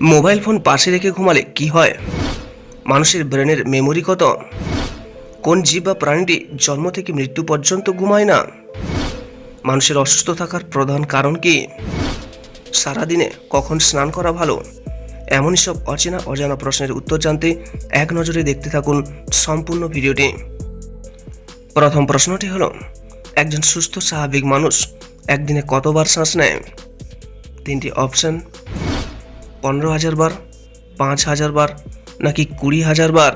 Mobile phone পাশে রেখে ঘুমালে কি হয়? মানুষের ব্রেনের মেমোরি কত? কোন জীব বা প্রাণীটি জন্ম থেকে মৃত্যু পর্যন্ত ঘুমায় না? মানুষের অসুস্থ থাকার প্রধান কারণ কি? সারাদিনে কখন স্নান করা ভালো? এমনই সব অচেনা অজানা প্রশ্নের উত্তর জানতে এক নজরে দেখতে থাকুন সম্পূর্ণ ভিডিওটি। প্রথম প্রশ্নটি হলো, একজন সুস্থ স্বাভাবিক মানুষ একদিনে কতবার শ্বাস নেয়? তিনটি অপশন: 15,000 বার, 5,000 বার, নাকি 20,000 বার?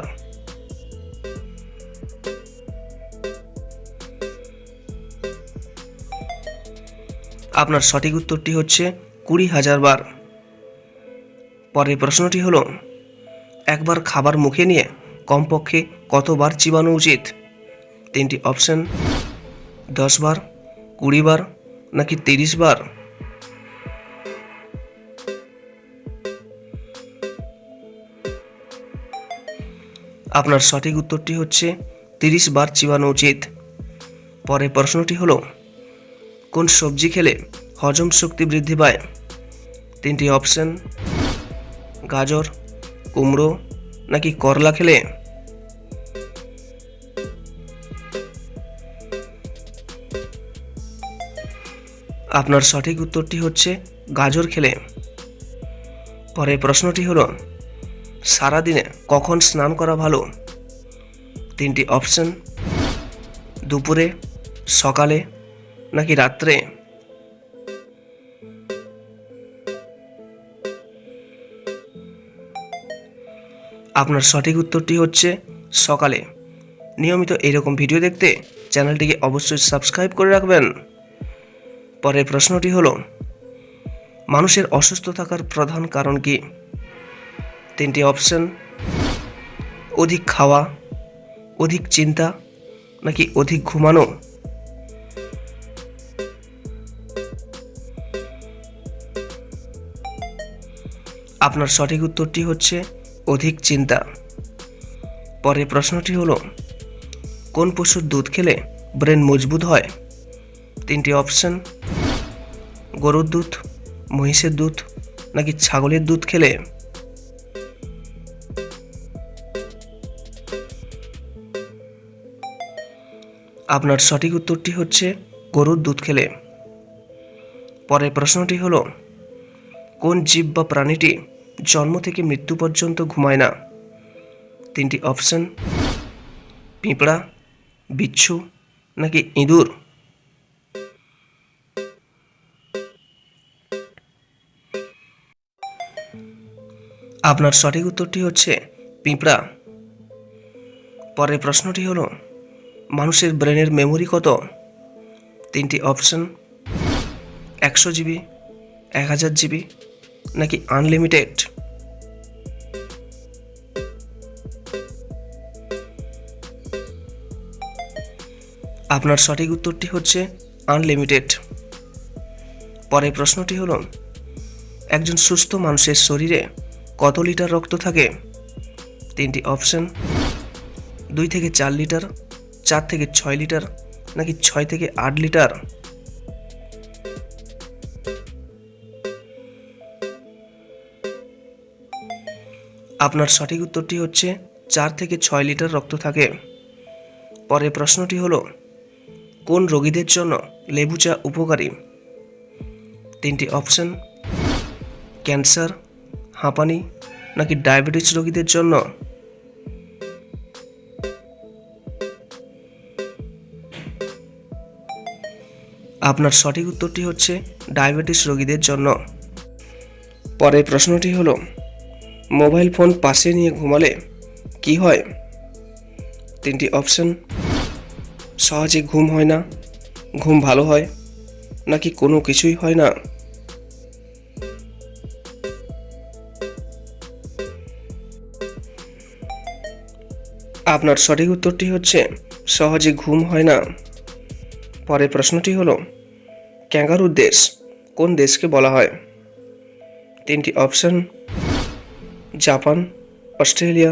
আপনার সঠিক উত্তরটি হচ্ছে 20,000 বার। পরের প্রশ্নটি হলো, একবার খাবার মুখে নিয়ে কমপক্ষে কতবার চিবানো উচিত? তিনটি অপশন: 10 বার, 20 বার, নাকি 30 বার? আপনার সঠিক উত্তরটি হচ্ছে 30 বার চিবানো উচিত। পরের প্রশ্নটি হলো, কোন সবজি খেলে হজম শক্তি বৃদ্ধি পায়? তিনটি অপশন: গাজর, কুমড়ো, নাকি করলা খেলে? আপনার সঠিক উত্তরটি হচ্ছে গাজর খেলে। পরের প্রশ্নটি হলো, সারাদিনে কখন স্নান করা ভালো? তিনটি অপশন: দুপুরে, সকালে, নাকি রাত্রে? আপনার সঠিক উত্তরটি হচ্ছে সকালে। নিয়মিত এরকম ভিডিও দেখতে চ্যানেলটিকে অবশ্যই সাবস্ক্রাইব করে রাখবেন। পরের প্রশ্নটি হলো, মানুষের অসুস্থ থাকার প্রধান কারণ কি? তিনটি অপশন: অধিক খাওয়া, অধিক চিন্তা, নাকি অধিক ঘুমানো? আপনার সঠিক উত্তরটি হচ্ছে অধিক চিন্তা। পরের প্রশ্নটি হলো, কোন পশুর দুধ খেলে ব্রেন মজবুত হয়? তিনটি অপশন: গরুর দুধ, মহিষের দুধ, নাকি ছাগলের দুধ খেলে? আপনার সঠিক উত্তরটি হচ্ছে গরুর দুধ খেলে। পরের প্রশ্নটি হলো, কোন জীব বা প্রাণীটি জন্ম থেকে মৃত্যু পর্যন্ত ঘুমায় না? তিনটি অপশন: পিঁপড়া, বিচ্ছু, নাকি ইঁদুর? আপনার সঠিক উত্তরটি হচ্ছে পিঁপড়া। পরের প্রশ্নটি হলো, মানুষের ব্রেনের মেমোরি কত? তিনটি অপশন: 100 জিবি, 1000 জিবি, নাকি আনলিমিটেড? আপনার সঠিক উত্তরটি হচ্ছে আনলিমিটেড। পরের প্রশ্নটি হলো, একজন সুস্থ মানুষের শরীরে কত লিটার রক্ত থাকে? তিনটি অপশন: 2 থেকে 4 লিটার, 4 থেকে 6 লিটার, নাকি 6 থেকে 8 লিটার? আপনার সঠিক উত্তরটি হচ্ছে 4 থেকে 6 লিটার রক্ত থাকে। পরের প্রশ্নটি হলো, কোন রোগীদের জন্য লেবু চা উপকারী? তিনটি অপশন: ক্যান্সার, হাঁপানি, নাকি ডায়াবেটিস রোগীদের জন্য? আপনার সঠিক উত্তরটি হচ্ছে ডায়াবেটিস রোগীদের জন্য। পরের প্রশ্নটি হলো, মোবাইল ফোন পাশে নিয়ে ঘুমালে কি হয়? তিনটি অপশন: সহজে ঘুম হয় না, ঘুম ভালো হয়, নাকি কোনো কিছুই হয় না? আপনার সঠিক উত্তরটি হচ্ছে সহজে ঘুম হয় না। পরের প্রশ্নটি হলো, ক্যাঙ্গারুর দেশ কোন দেশকে বলা হয়? তিনটি অপশন: জাপান, অস্ট্রেলিয়া,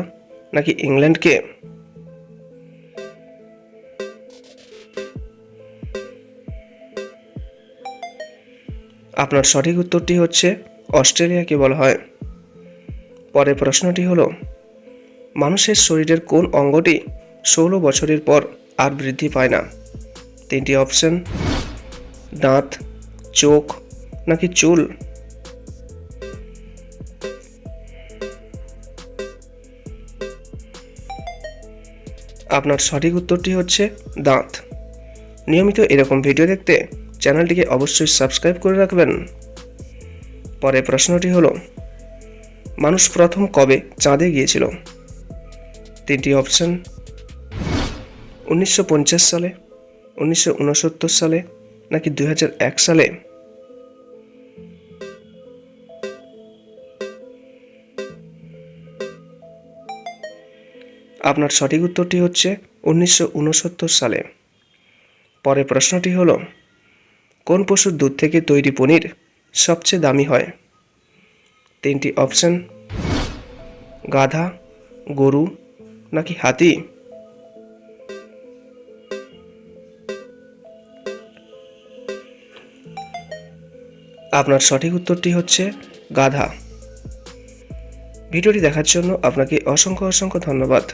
নাকি ইংল্যান্ডকে? আপনার সঠিক উত্তরটি হচ্ছে অস্ট্রেলিয়াকে বলা হয়। পরের প্রশ্নটি হলো, মানুষের শরীরের কোন অঙ্গটি 16 বছরের পর আর বৃদ্ধি পায় না? 3টি অপশন, দাঁত, চোখ নাকি চুল? আপনার সঠিক উত্তরটি হচ্ছে দাঁত। নিয়মিত এরকম ভিডিও দেখতে চ্যানেলটিকে অবশ্যই সাবস্ক্রাইব করে রাখবেন। পরের প্রশ্নটি হলো, মানুষ প্রথম কবে চাঁদে গিয়েছিল? 3টি অপশন, 1950 সালে, 1969 সালে নাকি 2001 সালে? আপনার সঠিক উত্তরটি হচ্ছে 1969 সালে। পরের প্রশ্নটি হলো, কোন পশুর দুধ থেকে তৈরি পনির সবচেয়ে দামি হয়? 3টি অপশন, গাধা, গরু নাকি হাতি? আপনার সঠিক উত্তরটি হচ্ছে গাধা। ভিডিওটি দেখার জন্য আপনাকে অসংখ্য ধন্যবাদ।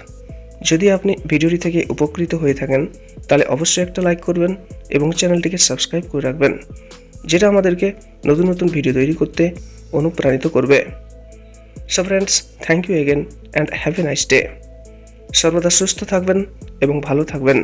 যদি আপনি ভিডিওটি থেকে উপকৃত হয়ে থাকেন তাহলে অবশ্যই একটা লাইক করবেন এবং চ্যানেলটিকে সাবস্ক্রাইব করে রাখবেন, যেটা আমাদেরকে নতুন নতুন ভিডিও তৈরি করতে অনুপ্রাণিত করবে। So friends, thank you again and have a nice day. সর্বদা সুস্থ থাকবেন এবং ভালো থাকবেন।